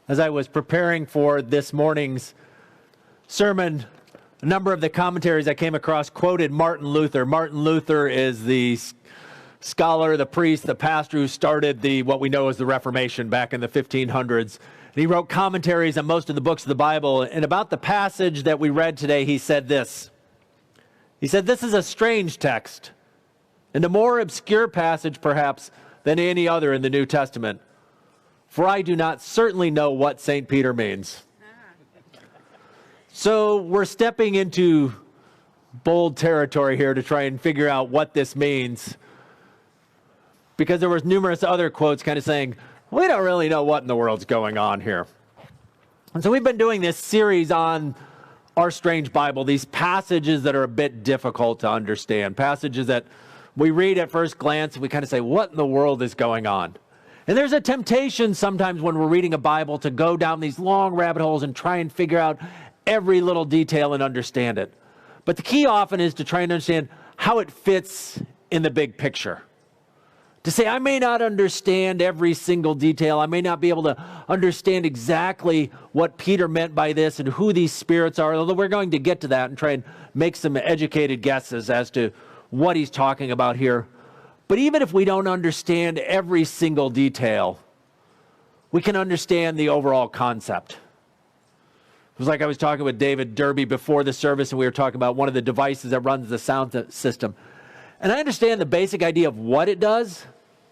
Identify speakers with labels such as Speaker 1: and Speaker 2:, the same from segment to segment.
Speaker 1: As I was preparing for this morning's sermon, a number of the commentaries I came across quoted Martin Luther. Martin Luther is the scholar, the priest, the pastor who started what we know as the Reformation back in the 1500s. And he wrote commentaries on most of the books of the Bible. And about the passage that we read today, he said this. He said, "This is a strange text, and a more obscure passage perhaps than any other in the New Testament. For I do not certainly know what St. Peter means." So we're stepping into bold territory here to try and figure out what this means. Because there was numerous other quotes kind of saying, we don't really know what in the world's going on here. And so we've been doing this series on our strange Bible, these passages that are a bit difficult to understand, passages that we read at first glance and we kind of say, what in the world is going on? And there's a temptation sometimes when we're reading a Bible to go down these long rabbit holes and try and figure out every little detail and understand it. But the key often is to try and understand how it fits in the big picture. To say, I may not understand every single detail. I may not be able to understand exactly what Peter meant by this and who these spirits are, although we're going to get to that and try and make some educated guesses as to what he's talking about here. But even if we don't understand every single detail, we can understand the overall concept. It was like I was talking with David Derby before the service, and we were talking about one of the devices that runs the sound system. And I understand the basic idea of what it does.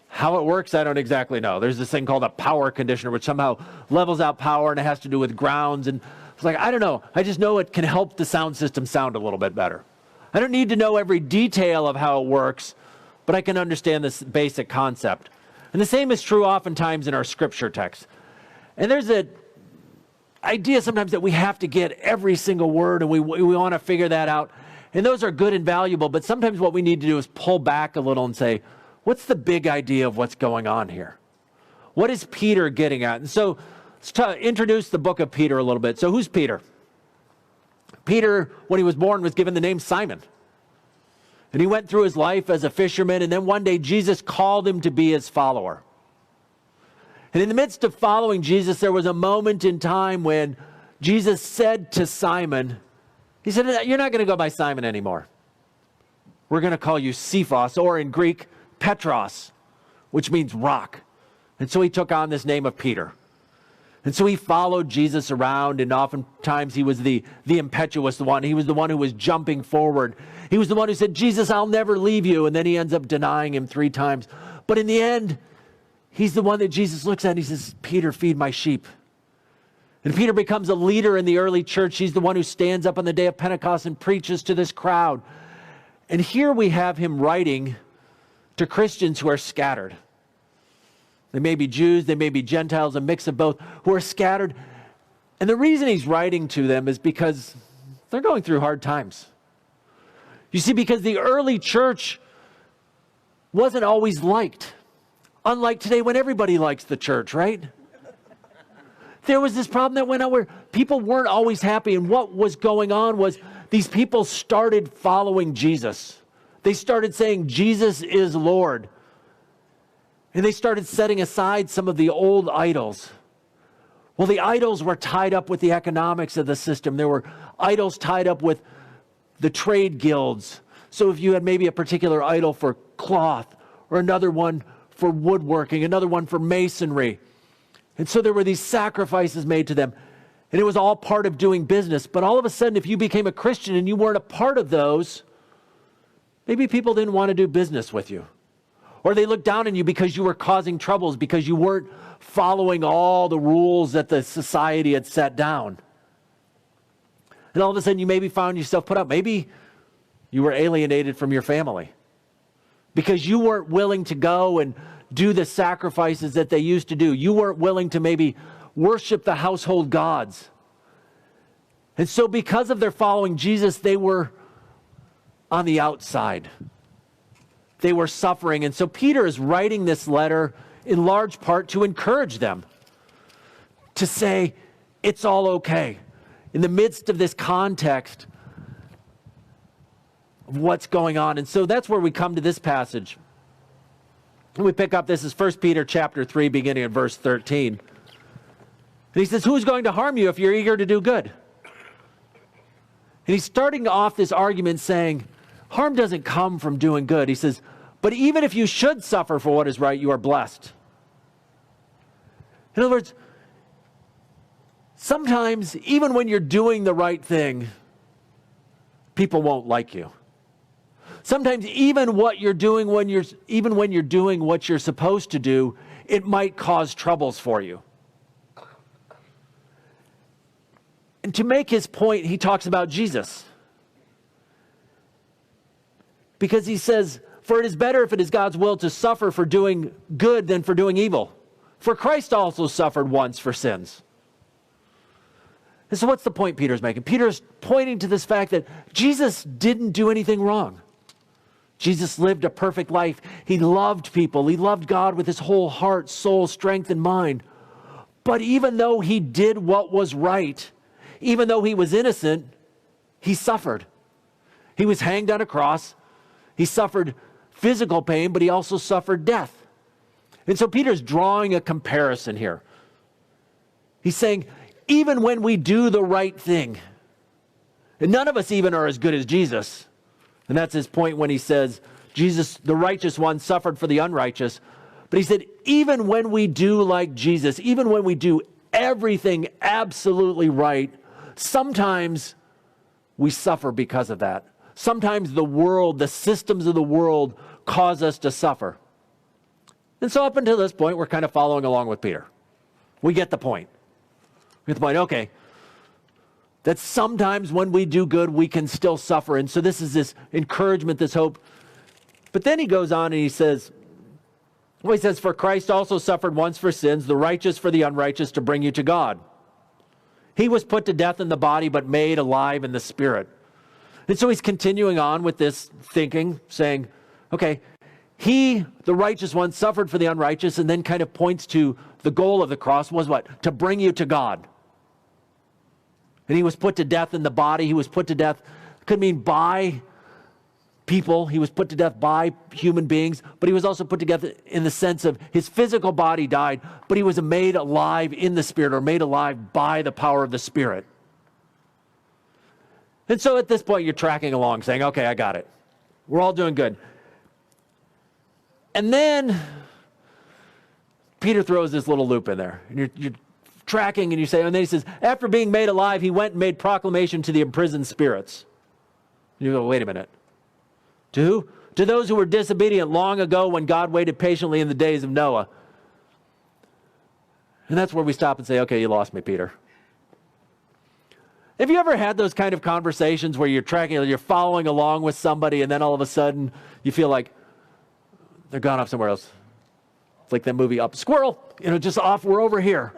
Speaker 1: How it works, I don't exactly know. There's this thing called a power conditioner, which somehow levels out power, and it has to do with grounds. And it's like, I don't know. I just know it can help the sound system sound a little bit better. I don't need to know every detail of how it works, but I can understand this basic concept. And the same is true oftentimes in our scripture text. And there's an idea sometimes that we have to get every single word, and we want to figure that out. And those are good and valuable, but sometimes what we need to do is pull back a little and say, what's the big idea of what's going on here? What is Peter getting at? And so let's introduce the book of Peter a little bit. So who's Peter? Peter, when he was born, was given the name Simon. And he went through his life as a fisherman, and then one day Jesus called him to be his follower. And in the midst of following Jesus, there was a moment in time when Jesus said to Simon, he said, you're not going to go by Simon anymore. We're going to call you Cephas, or in Greek, Petros, which means rock. And so he took on this name of Peter. And so he followed Jesus around, and oftentimes he was the impetuous one. He was the one who was jumping forward. He was the one who said, Jesus, I'll never leave you. And then he ends up denying him 3 times. But in the end, he's the one that Jesus looks at and he says, Peter, feed my sheep. And Peter becomes a leader in the early church. He's the one who stands up on the day of Pentecost and preaches to this crowd. And here we have him writing to Christians who are scattered. They may be Jews, they may be Gentiles, a mix of both, who are scattered. And the reason he's writing to them is because they're going through hard times. You see, because the early church wasn't always liked. Unlike today when everybody likes the church, right? There was this problem that went on where people weren't always happy. And what was going on was these people started following Jesus. They started saying, Jesus is Lord. And they started setting aside some of the old idols. Well, the idols were tied up with the economics of the system. There were idols tied up with the trade guilds. So if you had maybe a particular idol for cloth, or another one for woodworking, another one for masonry. And so there were these sacrifices made to them. And it was all part of doing business. But all of a sudden, if you became a Christian and you weren't a part of those, maybe people didn't want to do business with you. Or they looked down on you because you were causing troubles, because you weren't following all the rules that the society had set down. And all of a sudden you maybe found yourself put up. Maybe you were alienated from your family because you weren't willing to go and do the sacrifices that they used to do. You weren't willing to maybe worship the household gods. And so because of their following Jesus, they were on the outside. They were suffering. And so Peter is writing this letter in large part to encourage them, to say, it's all okay. In the midst of this context of what's going on. And so that's where we come to this passage. And we pick up, this is 1 Peter chapter 3, beginning at verse 13. And he says, who's going to harm you if you're eager to do good? And he's starting off this argument saying, harm doesn't come from doing good. He says, but even if you should suffer for what is right, you are blessed. In other words, sometimes, even when you're doing the right thing, people won't like you. Sometimes, even when you're doing what you're supposed to do, it might cause troubles for you. And to make his point, he talks about Jesus. Because he says, for it is better if it is God's will to suffer for doing good than for doing evil. For Christ also suffered once for sins. And so what's the point Peter's making? Peter's pointing to this fact that Jesus didn't do anything wrong. Jesus lived a perfect life. He loved people. He loved God with his whole heart, soul, strength, and mind. But even though he did what was right, even though he was innocent, he suffered. He was hanged on a cross. He suffered physical pain, but he also suffered death. And so Peter's drawing a comparison here. He's saying, even when we do the right thing, and none of us even are as good as Jesus. And that's his point when he says, Jesus, the righteous one, suffered for the unrighteous. But he said, even when we do like Jesus, even when we do everything absolutely right, sometimes we suffer because of that. Sometimes the world, the systems of the world cause us to suffer. And so up until this point, we're kind of following along with Peter. We get the point. We get the point, okay, that sometimes when we do good, we can still suffer. And so this is this encouragement, this hope. But then he goes on and he says, for Christ also suffered once for sins, the righteous for the unrighteous, to bring you to God. He was put to death in the body, but made alive in the spirit. And so he's continuing on with this thinking, saying, okay, he, the righteous one, suffered for the unrighteous, and then kind of points to the goal of the cross was what? To bring you to God. And he was put to death in the body. He was put to death, could mean by people. He was put to death by human beings, but he was also put to death in the sense of his physical body died, but he was made alive in the Spirit, or made alive by the power of the Spirit. And so at this point, you're tracking along, saying, okay, I got it. We're all doing good. And then Peter throws this little loop in there. And you're tracking, and you say, and then he says, after being made alive, he went and made proclamation to the imprisoned spirits. You go, wait a minute. To who? To those who were disobedient long ago when God waited patiently in the days of Noah. And that's where we stop and say, okay, you lost me, Peter. Have you ever had those kind of conversations where you're tracking, you're following along with somebody, and then all of a sudden you feel like they're gone off somewhere else? It's like that movie Up. Squirrel, just off, we're over here.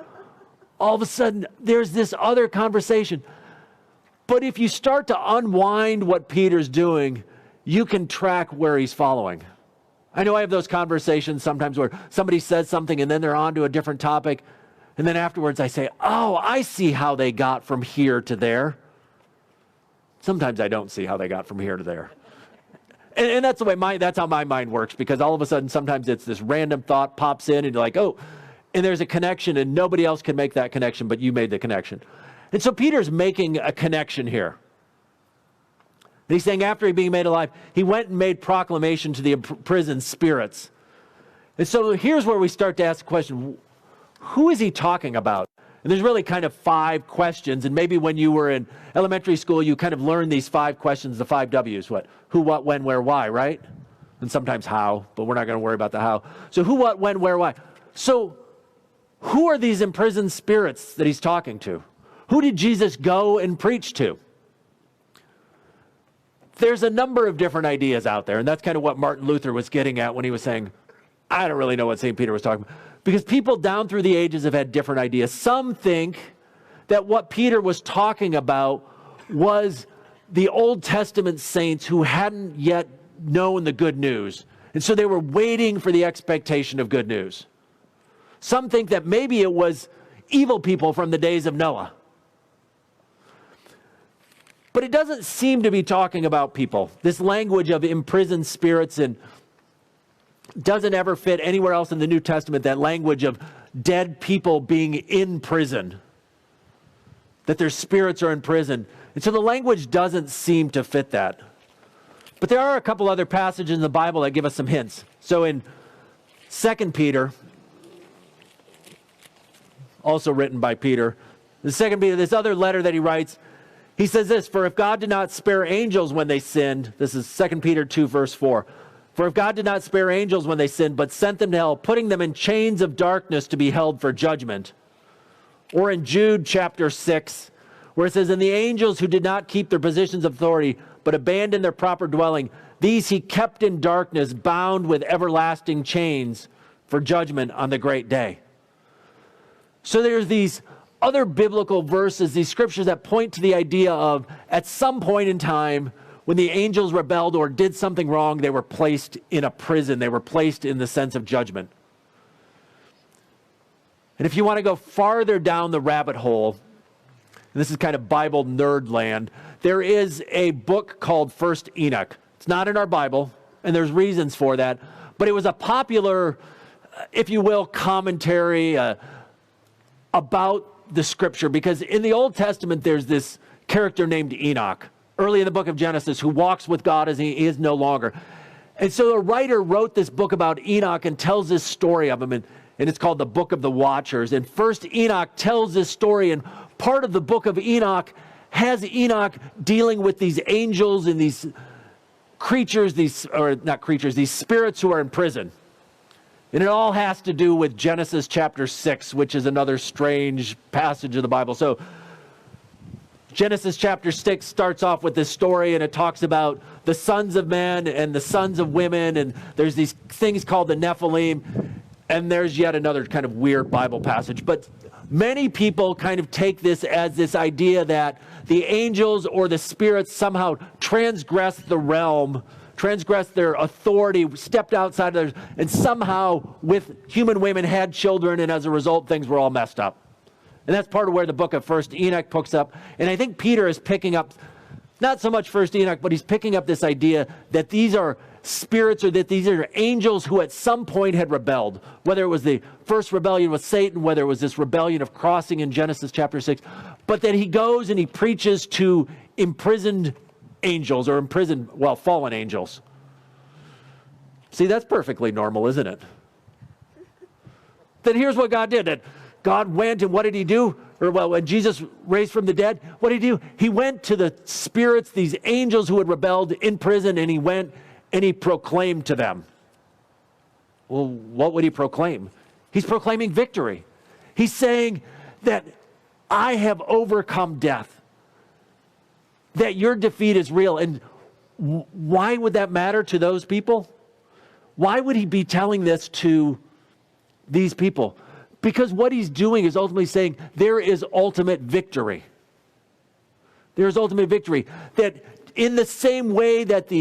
Speaker 1: All of a sudden, there's this other conversation. But if you start to unwind what Peter's doing, you can track where he's following. I know I have those conversations sometimes where somebody says something and then they're on to a different topic. And then afterwards I say, oh, I see how they got from here to there. Sometimes I don't see how they got from here to there. And that's the way that's how my mind works, because all of a sudden sometimes it's this random thought pops in and you're like, oh, and there's a connection and nobody else can make that connection, but you made the connection. And so Peter's making a connection here. And he's saying after being made alive, he went and made proclamation to the imprisoned spirits. And so here's where we start to ask the question, who is he talking about? And there's really kind of 5 questions. And maybe when you were in elementary school, you kind of learned these 5 questions, the 5 W's. What? Who, what, when, where, why, right? And sometimes how, but we're not going to worry about the how. So who, what, when, where, why? So who are these imprisoned spirits that he's talking to? Who did Jesus go and preach to? There's a number of different ideas out there, and that's kind of what Martin Luther was getting at when he was saying, I don't really know what St. Peter was talking about. Because people down through the ages have had different ideas. Some think that what Peter was talking about was the Old Testament saints who hadn't yet known the good news. And so they were waiting for the expectation of good news. Some think that maybe it was evil people from the days of Noah. But it doesn't seem to be talking about people. This language of imprisoned spirits and doesn't ever fit anywhere else in the New Testament, that language of dead people being in prison. that their spirits are in prison. And so the language doesn't seem to fit that. But there are a couple other passages in the Bible that give us some hints. So in 2 Peter, also written by Peter, the 2 Peter, this other letter that he writes, he says this, "For if God did not spare angels when they sinned," this is 2 Peter 2, verse 4, "For if God did not spare angels when they sinned, but sent them to hell, putting them in chains of darkness to be held for judgment." Or in Jude chapter 6, where it says, "And the angels who did not keep their positions of authority, but abandoned their proper dwelling, these he kept in darkness, bound with everlasting chains for judgment on the great day." So there's these other biblical verses, these scriptures that point to the idea of at some point in time when the angels rebelled or did something wrong, they were placed in a prison. They were placed in the sense of judgment. And if you want to go farther down the rabbit hole, and this is kind of Bible nerd land, there is a book called 1st Enoch. It's not in our Bible, and there's reasons for that, but it was a popular, if you will, commentary about the scripture, because in the Old Testament there's this character named Enoch, early in the book of Genesis, who walks with God as he is no longer. And so the writer wrote this book about Enoch and tells this story of him, and it's called the Book of the Watchers. And 1st Enoch tells this story, and part of the book of Enoch has Enoch dealing with these angels and these creatures, these spirits who are in prison. And it all has to do with Genesis chapter 6, which is another strange passage of the Bible. So Genesis chapter 6 starts off with this story, and it talks about the sons of men and the sons of women, and there's these things called the Nephilim, and there's yet another kind of weird Bible passage. But many people kind of take this as this idea that the angels or the spirits somehow transgressed the realm, transgressed their authority, stepped outside of theirs, and somehow with human women had children, and as a result things were all messed up. And that's part of where the book of 1st Enoch picks up. And I think Peter is picking up, not so much 1st Enoch, but he's picking up this idea that these are spirits, or that these are angels who at some point had rebelled. Whether it was the first rebellion with Satan, whether it was this rebellion of crossing in Genesis chapter 6, but that he goes and he preaches to imprisoned angels, or fallen angels. See, that's perfectly normal, isn't it? Then here's what God did. That God went, and what did he do? When Jesus raised from the dead, what did he do? He went to the spirits, these angels who had rebelled in prison, and he went and he proclaimed to them. Well, what would he proclaim? He's proclaiming victory. He's saying that I have overcome death, that your defeat is real. And why would that matter to those people? Why would he be telling this to these people? Because what he's doing is ultimately saying there is ultimate victory. There is ultimate victory. That in the same way that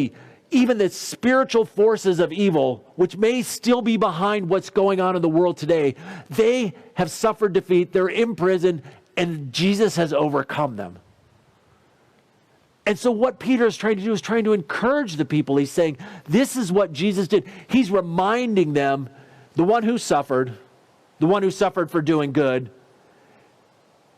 Speaker 1: even the spiritual forces of evil, which may still be behind what's going on in the world today, they have suffered defeat, they're in prison, and Jesus has overcome them. And so what Peter is trying to do is trying to encourage the people. He's saying, this is what Jesus did. He's reminding them, the one who suffered for doing good,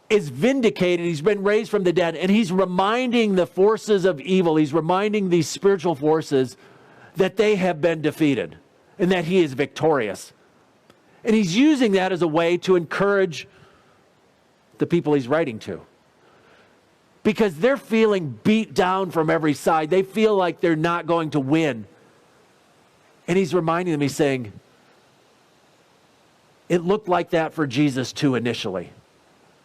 Speaker 1: is vindicated. He's been raised from the dead, and he's reminding the forces of evil, he's reminding these spiritual forces that they have been defeated and that he is victorious. And he's using that as a way to encourage the people he's writing to, because they're feeling beat down from every side. They feel like they're not going to win. And he's reminding them, he's saying, it looked like that for Jesus too initially,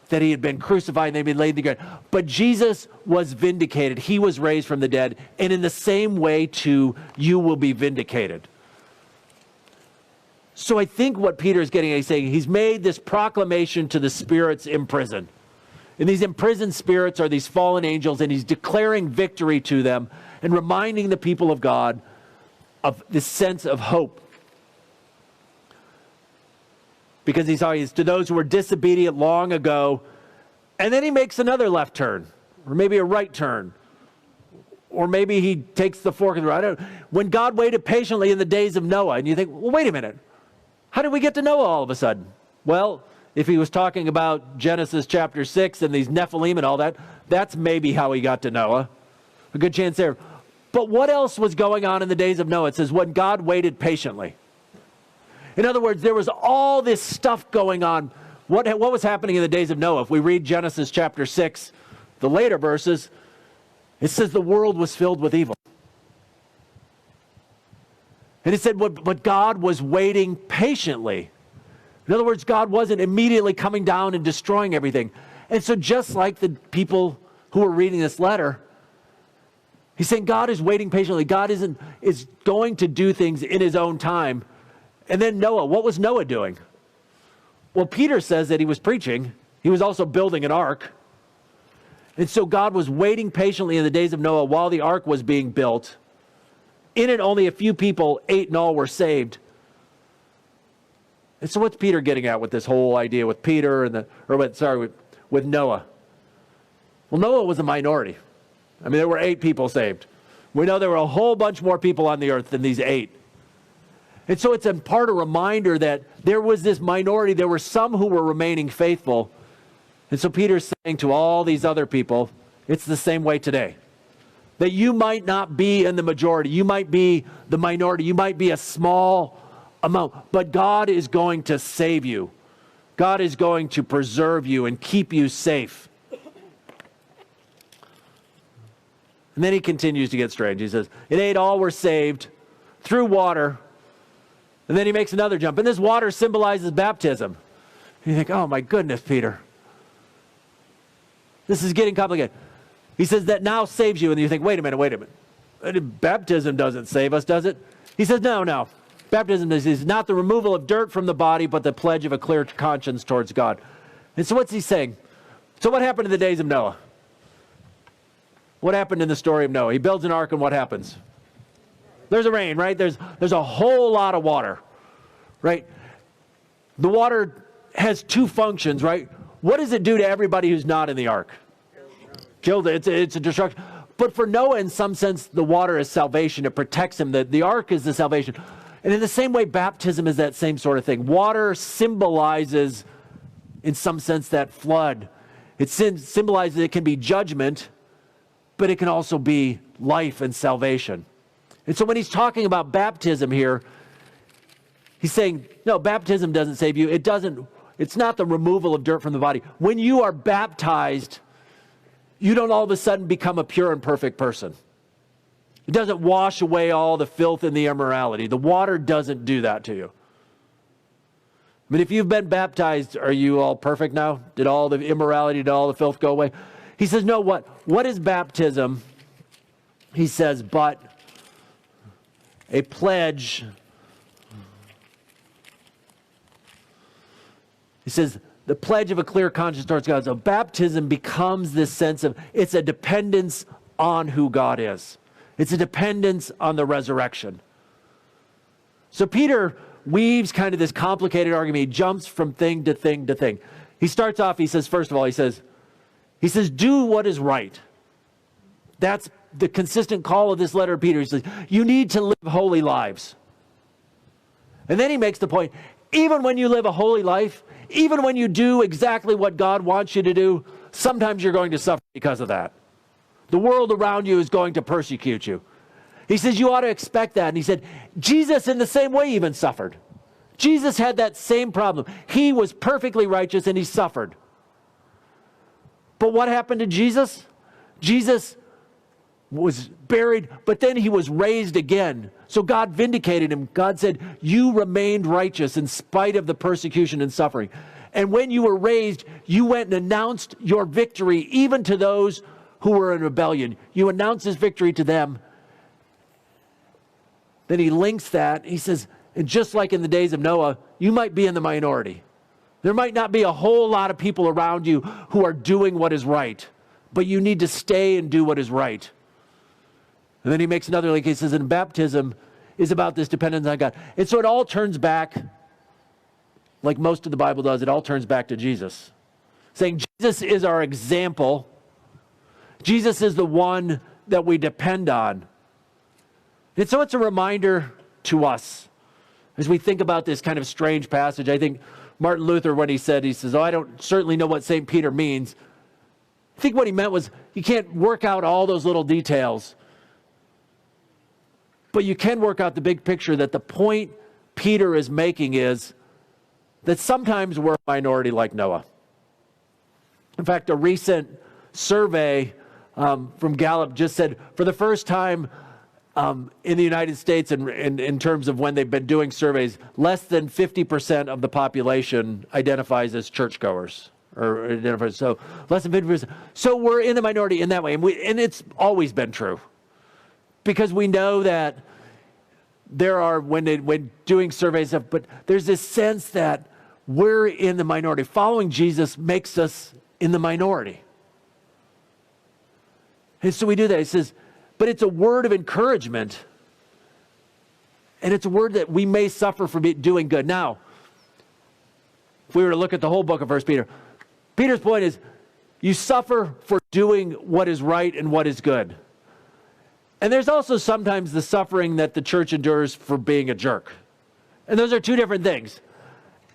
Speaker 1: that he had been crucified and they'd been laid in the ground. But Jesus was vindicated. He was raised from the dead. And in the same way too, you will be vindicated. So I think what Peter is getting at, he's saying, he's made this proclamation to the spirits in prison. And these imprisoned spirits are these fallen angels, and he's declaring victory to them and reminding the people of God of this sense of hope. Because he's always to those who were disobedient long ago, and then he makes another left turn, or maybe a right turn, or maybe he takes the fork in the road. When God waited patiently in the days of Noah, and you think, well, wait a minute, how did we get to Noah all of a sudden? Well, if he was talking about Genesis chapter 6 and these Nephilim and all that, that's maybe how he got to Noah. A good chance there. But what else was going on in the days of Noah? It says, when God waited patiently. In other words, there was all this stuff going on. What was happening in the days of Noah? If we read Genesis chapter 6, the later verses, it says the world was filled with evil. And it said, but God was waiting patiently. In other words, God wasn't immediately coming down and destroying everything. And so just like the people who were reading this letter, he's saying God is waiting patiently. God is going to do things in his own time. And then Noah, what was Noah doing? Well, Peter says that he was preaching. He was also building an ark. And so God was waiting patiently in the days of Noah while the ark was being built. In it, only a few people, 8 in all, were saved. And so what's Peter getting at with this whole idea with Peter with Noah? Well, Noah was a minority. I mean, there were 8 people saved. We know there were a whole bunch more people on the earth than these 8. And so it's in part a reminder that there was this minority. There were some who were remaining faithful. And so Peter's saying to all these other people, it's the same way today. That you might not be in the majority. You might be the minority. You might be a small amount. But God is going to save you. God is going to preserve you and keep you safe. And then he continues to get strange. He says, in 8 all were saved through water. And then he makes another jump. And this water symbolizes baptism. And you think, oh my goodness, Peter. This is getting complicated. He says that now saves you. And you think, wait a minute. Baptism doesn't save us, does it? He says, no. Baptism is not the removal of dirt from the body, but the pledge of a clear conscience towards God. And so what's he saying? So what happened in the days of Noah? What happened in the story of Noah? He builds an ark and what happens? There's a rain, right? There's a whole lot of water, right? The water has 2 functions, right? What does it do to everybody who's not in the ark? Killed it. It's a destruction. But for Noah, in some sense, the water is salvation. It protects him. The ark is the salvation. And in the same way, baptism is that same sort of thing. Water symbolizes, in some sense, that flood. It symbolizes it can be judgment, but it can also be life and salvation. And so when he's talking about baptism here, he's saying, no, baptism doesn't save you. It's not the removal of dirt from the body. When you are baptized, you don't all of a sudden become a pure and perfect person. It doesn't wash away all the filth and the immorality. The water doesn't do that to you. I mean, if you've been baptized, are you all perfect now? Did all the immorality, did all the filth go away? He says, no, what is baptism? He says, but a pledge. He says, the pledge of a clear conscience towards God. So baptism becomes this sense of, it's a dependence on who God is. It's a dependence on the resurrection. So Peter weaves kind of this complicated argument. He jumps from thing to thing to thing. He starts off, he says, first of all, he says, do what is right. That's the consistent call of this letter of Peter. He says, you need to live holy lives. And then he makes the point, even when you live a holy life, even when you do exactly what God wants you to do, sometimes you're going to suffer because of that. The world around you is going to persecute you. He says you ought to expect that. And he said, Jesus in the same way even suffered. Jesus had that same problem. He was perfectly righteous and he suffered. But what happened to Jesus? Jesus was buried, but then he was raised again. So God vindicated him. God said, you remained righteous in spite of the persecution and suffering. And when you were raised, you went and announced your victory even to those who were in rebellion. You announced his victory to them. Then he links that. He says, and just like in the days of Noah, you might be in the minority. There might not be a whole lot of people around you who are doing what is right, but you need to stay and do what is right. And then he makes another link. He says, and baptism is about this dependence on God. And so it all turns back, like most of the Bible does, it all turns back to Jesus. Saying Jesus is our example. Jesus is the one that we depend on. And so it's a reminder to us as we think about this kind of strange passage. I think Martin Luther, when he says, oh, I don't certainly know what St. Peter means. I think what he meant was you can't work out all those little details, but you can work out the big picture, that the point Peter is making is that sometimes we're a minority like Noah. In fact, a recent survey from Gallup just said, for the first time in the United States, in terms of when they've been doing surveys, less than 50% of the population identifies as churchgoers. So less than 50%. So we're in the minority in that way. And it's always been true. Because we know that there are, when doing surveys, but there's this sense that we're in the minority. Following Jesus makes us in the minority. And so we do that. He says, but it's a word of encouragement. And it's a word that we may suffer for doing good. Now, if we were to look at the whole book of 1 Peter, Peter's point is, you suffer for doing what is right and what is good. And there's also sometimes the suffering that the church endures for being a jerk. And those are two different things.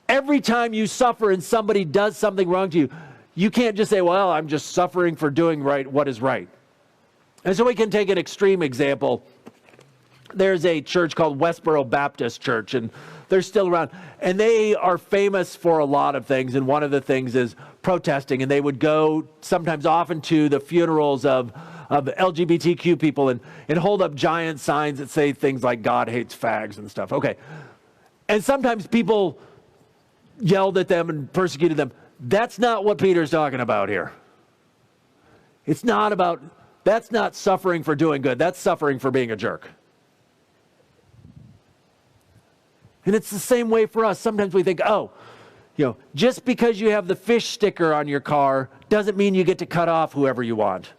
Speaker 1: Every time you suffer and somebody does something wrong to you, you can't just say, well, I'm just suffering for doing what is right. And so we can take an extreme example. There's a church called Westboro Baptist Church, and they're still around. And they are famous for a lot of things, and one of the things is protesting. And they would go sometimes often to the funerals of LGBTQ people and hold up giant signs that say things like God hates fags and stuff. Okay. And sometimes people yelled at them and persecuted them. That's not what Peter's talking about here. It's not about, that's not suffering for doing good. That's suffering for being a jerk. And it's the same way for us. Sometimes we think, just because you have the fish sticker on your car doesn't mean you get to cut off whoever you want.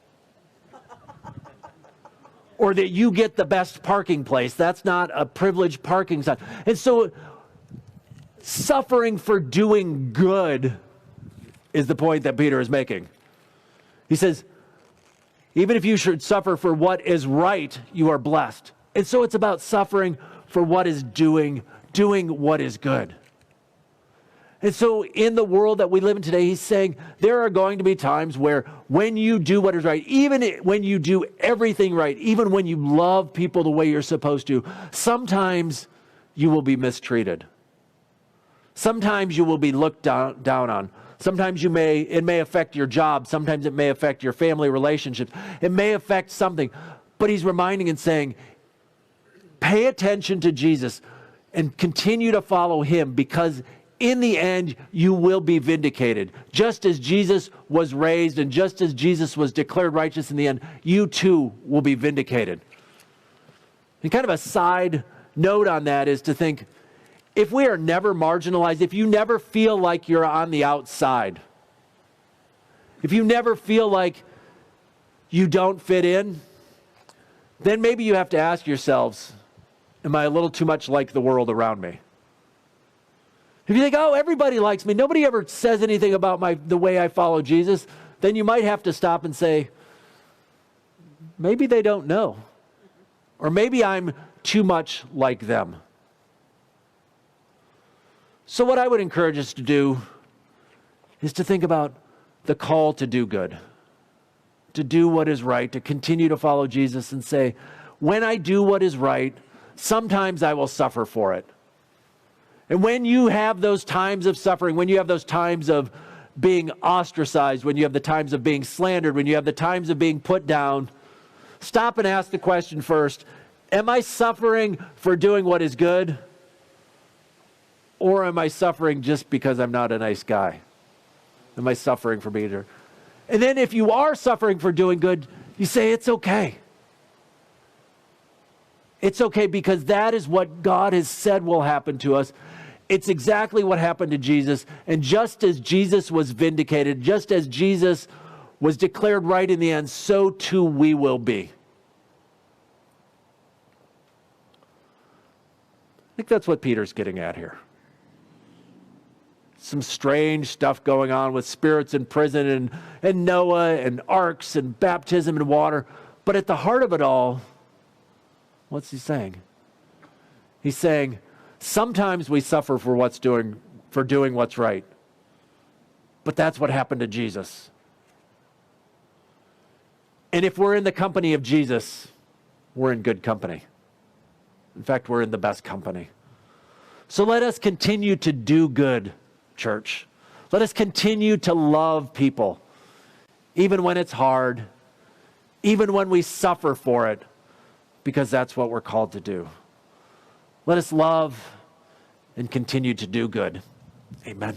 Speaker 1: Or that you get the best parking place. That's not a privileged parking sign. And so suffering for doing good is the point that Peter is making. He says, even if you should suffer for what is right, you are blessed. And so it's about suffering for what is doing what is good. And so in the world that we live in today, he's saying there are going to be times where when you do what is right, even when you do everything right, even when you love people the way you're supposed to, sometimes you will be mistreated. Sometimes you will be looked down on. Sometimes it may affect your job. Sometimes it may affect your family relationships. It may affect something. But he's reminding and saying, pay attention to Jesus and continue to follow him, because in the end, you will be vindicated. Just as Jesus was raised and just as Jesus was declared righteous in the end, you too will be vindicated. And kind of a side note on that is to think, if we are never marginalized, if you never feel like you're on the outside, if you never feel like you don't fit in, then maybe you have to ask yourselves, am I a little too much like the world around me? If you think, everybody likes me, nobody ever says anything about the way I follow Jesus, then you might have to stop and say, maybe they don't know. Or maybe I'm too much like them. So what I would encourage us to do is to think about the call to do good, to do what is right, to continue to follow Jesus and say, when I do what is right, sometimes I will suffer for it. And when you have those times of suffering, when you have those times of being ostracized, when you have the times of being slandered, when you have the times of being put down, stop and ask the question first, am I suffering for doing what is good? Or am I suffering just because I'm not a nice guy? Am I suffering for being a jerk? And then if you are suffering for doing good, you say, it's okay. It's okay, because that is what God has said will happen to us. It's exactly what happened to Jesus. And just as Jesus was vindicated, just as Jesus was declared right in the end, so too we will be. I think that's what Peter's getting at here. Some strange stuff going on with spirits in prison and Noah and arks and baptism in water. But at the heart of it all, what's he saying? He's saying, sometimes we suffer for what's for doing what's right. But that's what happened to Jesus. And if we're in the company of Jesus, we're in good company. In fact, we're in the best company. So let us continue to do good, church. Let us continue to love people, even when it's hard, even when we suffer for it, because that's what we're called to do. Let us love and continue to do good. Amen.